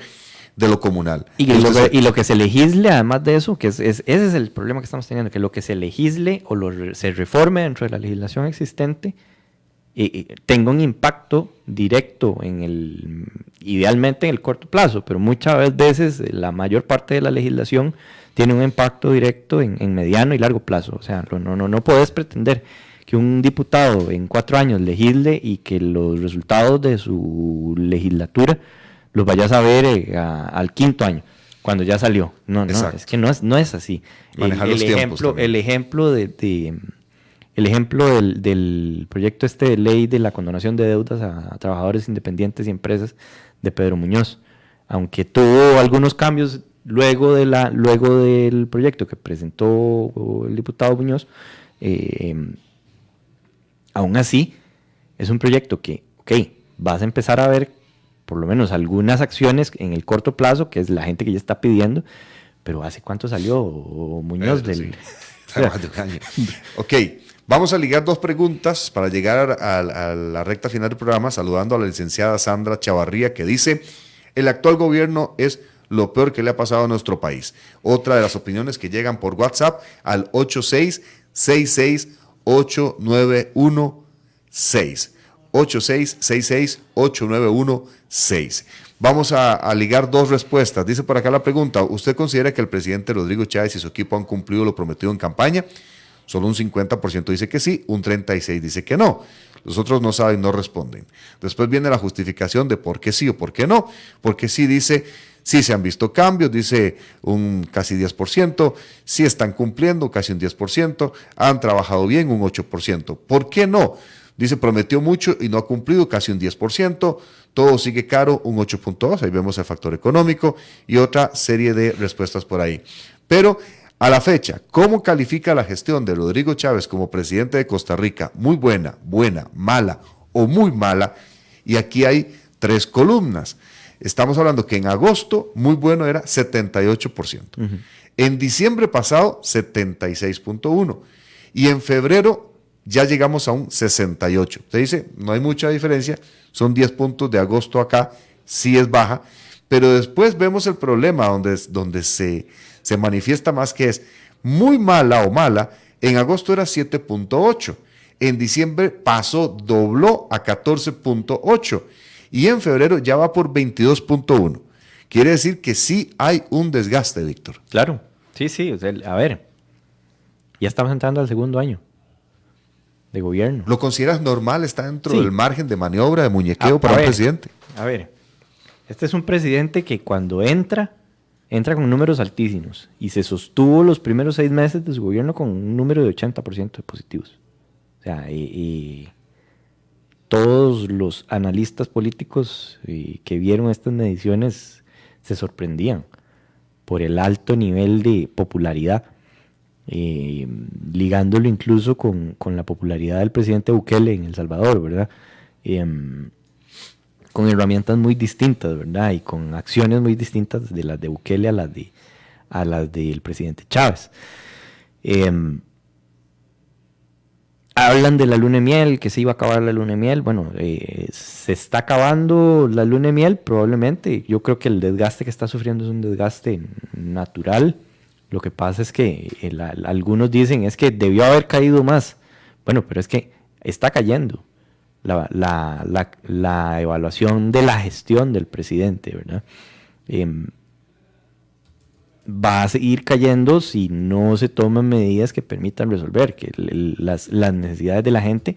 de lo comunal. Y lo que se legisle, además de eso, que ese es el problema que estamos teniendo, que lo que se legisle o se reforme dentro de la legislación existente tenga un impacto directo idealmente en el corto plazo, pero muchas veces la mayor parte de la legislación tiene un impacto directo en mediano y largo plazo. O sea, no puedes pretender que un diputado en 4 años legisle y que los resultados de su legislatura los vayas a ver al 5º año, cuando ya salió. No, es que no es así. El ejemplo del proyecto de ley de la condonación de deudas a trabajadores independientes y empresas de Pedro Muñoz, aunque tuvo algunos cambios luego del proyecto que presentó el diputado Muñoz, aún así es un proyecto que, vas a empezar a ver por lo menos algunas acciones en el corto plazo, que es la gente que ya está pidiendo, pero ¿hace cuánto salió Muñoz Más de un año. Ok, vamos a ligar dos preguntas para llegar a la recta final del programa, saludando a la licenciada Sandra Chavarría, que dice: el actual gobierno es lo peor que le ha pasado a nuestro país. Otra de las opiniones que llegan por WhatsApp al 86668916. 86668916. Vamos a ligar dos respuestas. Dice por acá la pregunta: ¿usted considera que el presidente Rodrigo Chávez y su equipo han cumplido lo prometido en campaña? Solo un 50% dice que sí, un 36% dice que no. Los otros no saben, no responden. Después viene la justificación de por qué sí o por qué no. Porque sí dice, sí se han visto cambios, dice un casi 10%, sí están cumpliendo, casi un 10%, han trabajado bien, un 8%. ¿Por qué no? Dice, prometió mucho y no ha cumplido, casi un 10%, todo sigue caro, un 8.2%, ahí vemos el factor económico y otra serie de respuestas por ahí. Pero a la fecha, ¿cómo califica la gestión de Rodrigo Chávez como presidente de Costa Rica? Muy buena, buena, mala o muy mala. Y aquí hay 3 columnas. Estamos hablando que en agosto, muy bueno era 78%. En diciembre pasado, 76.1%. Y en febrero ya llegamos a un 68%. Usted dice, no hay mucha diferencia, son 10 puntos de agosto acá, sí es baja, pero después vemos el problema donde se manifiesta más, que es muy mala o mala. En agosto era 7.8%, en diciembre dobló a 14.8%, y en febrero ya va por 22.1%. Quiere decir que sí hay un desgaste, Víctor. Claro, sí, o sea, a ver, ya estamos entrando al segundo año de gobierno. ¿Lo consideras normal? ¿Está dentro del margen de maniobra, de muñequeo para un presidente? A ver, este es un presidente que cuando entra con números altísimos y se sostuvo los primeros 6 meses de su gobierno con un número de 80% de positivos. O sea, y todos los analistas políticos que vieron estas mediciones se sorprendían por el alto nivel de popularidad, ligándolo incluso con la popularidad del presidente Bukele en El Salvador, ¿verdad? Con herramientas muy distintas, ¿verdad? Y con acciones muy distintas de las de Bukele a las del presidente Chávez. Hablan de la luna de miel, que se iba a acabar la luna de miel. Bueno, se está acabando la luna de miel probablemente. Yo creo que el desgaste que está sufriendo es un desgaste natural. Lo que pasa es que algunos dicen es que debió haber caído más. Bueno, pero es que está cayendo la evaluación de la gestión del presidente, ¿verdad? Va a seguir cayendo si no se toman medidas que permitan resolver las necesidades de la gente,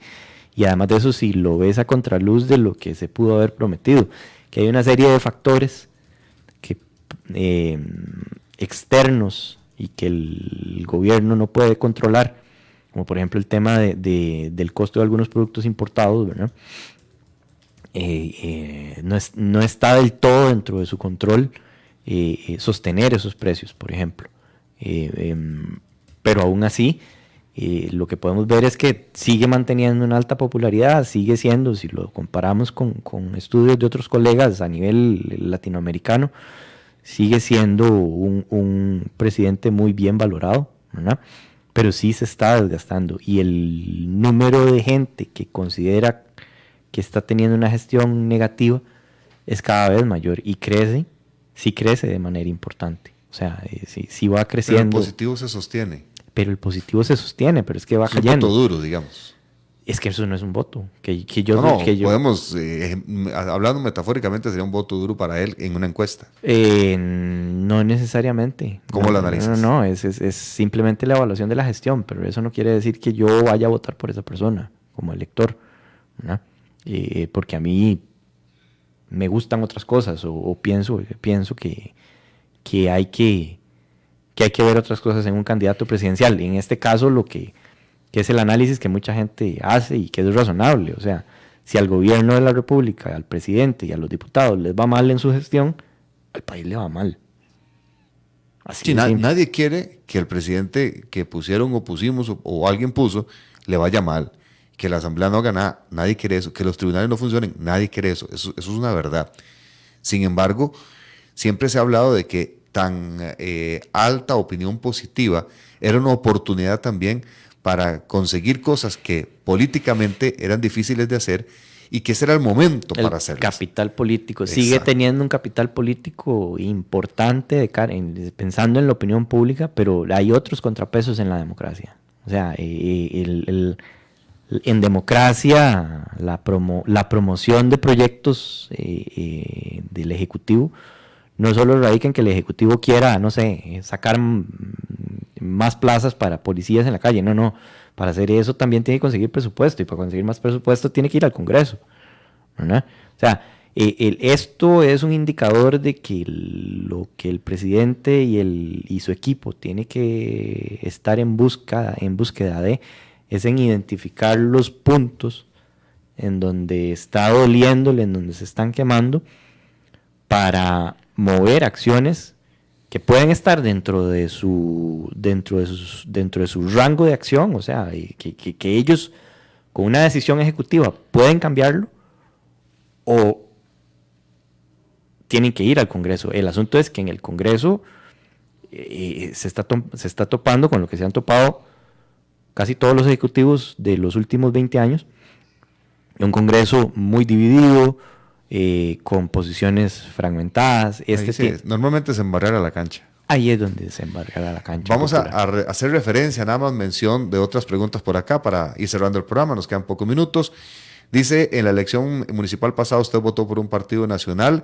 y además de eso, si lo ves a contraluz de lo que se pudo haber prometido, que hay una serie de factores externos y que el gobierno no puede controlar, como por ejemplo el tema del costo de algunos productos importados, ¿verdad? No está del todo dentro de su control sostener esos precios, por ejemplo. Pero aún así, lo que podemos ver es que sigue manteniendo una alta popularidad, sigue siendo, si lo comparamos con estudios de otros colegas a nivel latinoamericano, sigue siendo un presidente muy bien valorado, ¿verdad? Pero sí se está desgastando, y el número de gente que considera que está teniendo una gestión negativa es cada vez mayor y crece de manera importante. O sea, sí va creciendo. Pero el positivo se sostiene. Pero es que va cayendo. Es un voto duro, digamos. Es que eso no es un voto. Podemos, hablando metafóricamente, sería un voto duro para él en una encuesta. No necesariamente. ¿Cómo lo analizas? No, es simplemente la evaluación de la gestión, pero eso no quiere decir que yo vaya a votar por esa persona como elector, ¿no? Porque a mí me gustan otras cosas, o pienso que hay que ver otras cosas en un candidato presidencial. En este caso, lo que es el análisis que mucha gente hace y que es razonable. O sea, si al gobierno de la República, al presidente y a los diputados les va mal en su gestión, al país le va mal. Así sí, nadie quiere que el presidente que pusieron o pusimos o alguien puso le vaya mal. Que la Asamblea no haga nada, nadie quiere eso. Que los tribunales no funcionen, nadie quiere eso. Eso es una verdad. Sin embargo, siempre se ha hablado de que tan alta opinión positiva era una oportunidad también para conseguir cosas que políticamente eran difíciles de hacer y que ese era el momento para hacerlo. Capital político. Exacto. Sigue teniendo un capital político importante pensando en la opinión pública, pero hay otros contrapesos en la democracia. O sea, en democracia la promoción de proyectos del Ejecutivo no solo radica en que el Ejecutivo quiera, no sé, sacar más plazas para policías en la calle. No. Para hacer eso también tiene que conseguir presupuesto, y para conseguir más presupuesto tiene que ir al Congreso, ¿verdad? O sea, esto es un indicador de que lo que el presidente y su equipo tiene que estar en búsqueda de es en identificar los puntos en donde está doliéndole, en donde se están quemando, para mover acciones que pueden estar dentro de su rango de acción, o sea, que ellos con una decisión ejecutiva pueden cambiarlo o tienen que ir al Congreso. El asunto es que en el Congreso se está topando con lo que se han topado casi todos los ejecutivos de los últimos 20 años, un Congreso muy dividido, con posiciones fragmentadas. Normalmente se embarrera la cancha. Ahí es donde se embarrera la cancha. Vamos a hacer referencia, nada más mención de otras preguntas por acá para ir cerrando el programa, nos quedan pocos minutos. Dice, en la elección municipal pasada usted votó por un partido nacional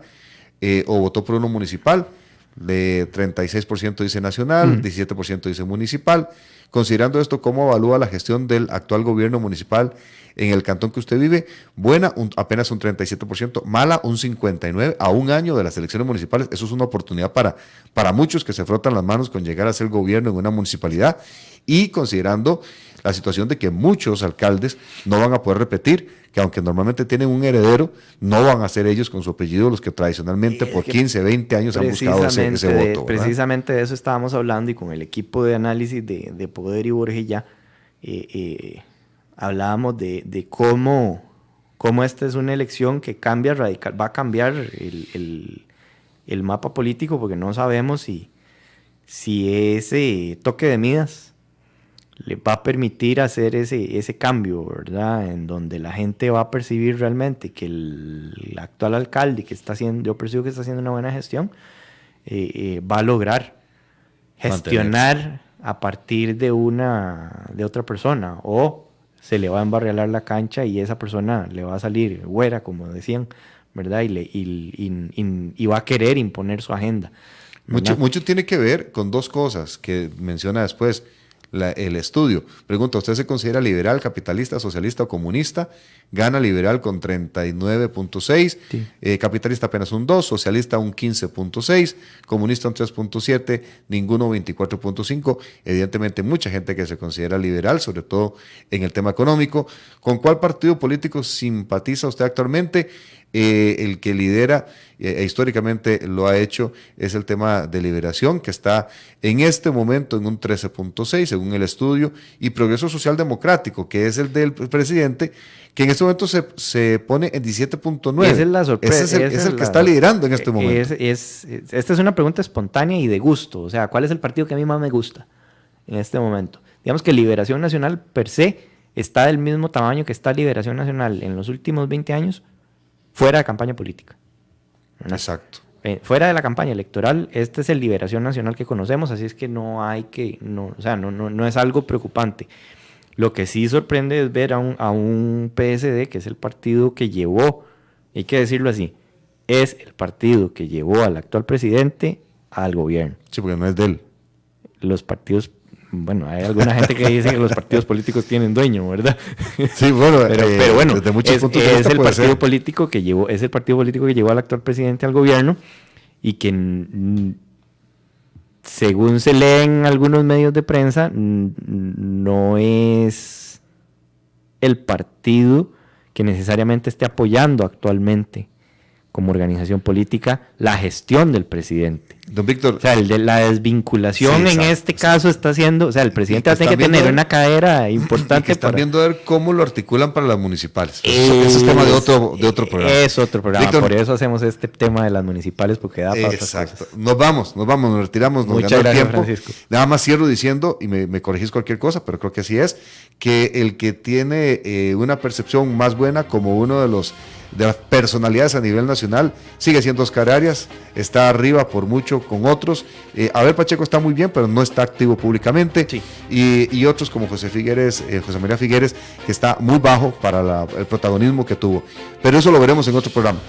o votó por uno municipal. De 36% dice nacional, 17% dice municipal. Considerando esto, ¿cómo evalúa la gestión del actual gobierno municipal en el cantón que usted vive? Buena, apenas un 37%, mala, un 59%, a un año de las elecciones municipales. Eso es una oportunidad para muchos que se frotan las manos con llegar a ser gobierno en una municipalidad, y considerando la situación de que muchos alcaldes no van a poder repetir, que aunque normalmente tienen un heredero, no van a ser ellos con su apellido los que tradicionalmente por 15, 20 años han buscado ese voto, ¿verdad? Precisamente de eso estábamos hablando, y con el equipo de análisis de Poder y Borges hablábamos de cómo esta es una elección que cambia radical, va a cambiar el mapa político, porque no sabemos si ese toque de Midas le va a permitir hacer ese cambio, ¿verdad? En donde la gente va a percibir realmente que el actual alcalde yo percibo que está haciendo una buena gestión, va a lograr gestionar a partir de otra persona, o se le va a embarrialar la cancha y esa persona le va a salir güera, como decían, ¿verdad? Y va a querer imponer su agenda. Mucho tiene que ver con dos cosas que menciona después. El estudio. Pregunta, ¿usted se considera liberal, capitalista, socialista o comunista? Gana liberal con 39.6, sí. Capitalista apenas un 2, socialista un 15.6, comunista un 3.7, ninguno 24.5. Evidentemente mucha gente que se considera liberal, sobre todo en el tema económico. ¿Con cuál partido político simpatiza usted actualmente? El que lidera, históricamente lo ha hecho, es el tema de Liberación, que está en este momento en un 13.6 según el estudio, y Progreso Social Democrático, que es el del presidente, que en este momento se pone en 17.9. Esa es la sorpresa. Ese es el que está liderando en este momento. Esta es una pregunta espontánea y de gusto. O sea, ¿cuál es el partido que a mí más me gusta en este momento? Digamos que Liberación Nacional per se está del mismo tamaño que está Liberación Nacional en los últimos 20 años, fuera de campaña política, ¿verdad? Exacto. Fuera de la campaña electoral, este es el Liberación Nacional que conocemos, así es que no es algo preocupante. Lo que sí sorprende es ver a un PSD, que es el partido que llevó, hay que decirlo así, es el partido que llevó al actual presidente al gobierno. Sí, porque no es de él. Los partidos, bueno, hay alguna gente que dice que los partidos políticos tienen dueño, ¿verdad? Sí, bueno, pero bueno, desde muchos puntos de vista es el partido político que llevó al actual presidente al gobierno, y que según se lee en algunos medios de prensa, no es el partido que necesariamente esté apoyando actualmente como organización política la gestión del presidente. Don Víctor. O sea, el de la desvinculación en este caso está haciendo, o sea, el presidente que tiene que tener una cadera importante. Y que están viendo a ver cómo lo articulan para las municipales. Ese es tema de otro programa. Es otro programa, Víctor, por eso hacemos este tema de las municipales, porque da para otras cosas. Exacto. Nos vamos, nos retiramos, nos Muchas ganó el gracias, tiempo. Francisco. Nada más cierro diciendo, y me corregís cualquier cosa, pero creo que así es, que el que tiene una percepción más buena como uno de las personalidades a nivel nacional sigue siendo Oscar Arias, está arriba por mucho con otros. Abel Pacheco está muy bien, pero no está activo públicamente. Sí. Y otros como José María Figueres, que está muy bajo para el protagonismo que tuvo. Pero eso lo veremos en otro programa.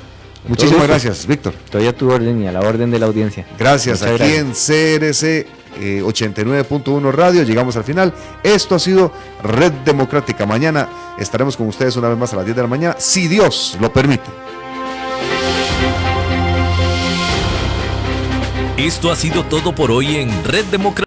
Muchísimas gracias, Víctor. Estoy a tu orden y a la orden de la audiencia. Gracias. Muchas Aquí gracias. en CRC 89.1 Radio llegamos al final. Esto ha sido Red Democrática. Mañana estaremos con ustedes una vez más a las 10 de la mañana, si Dios lo permite. Esto ha sido todo por hoy en Red Democrática.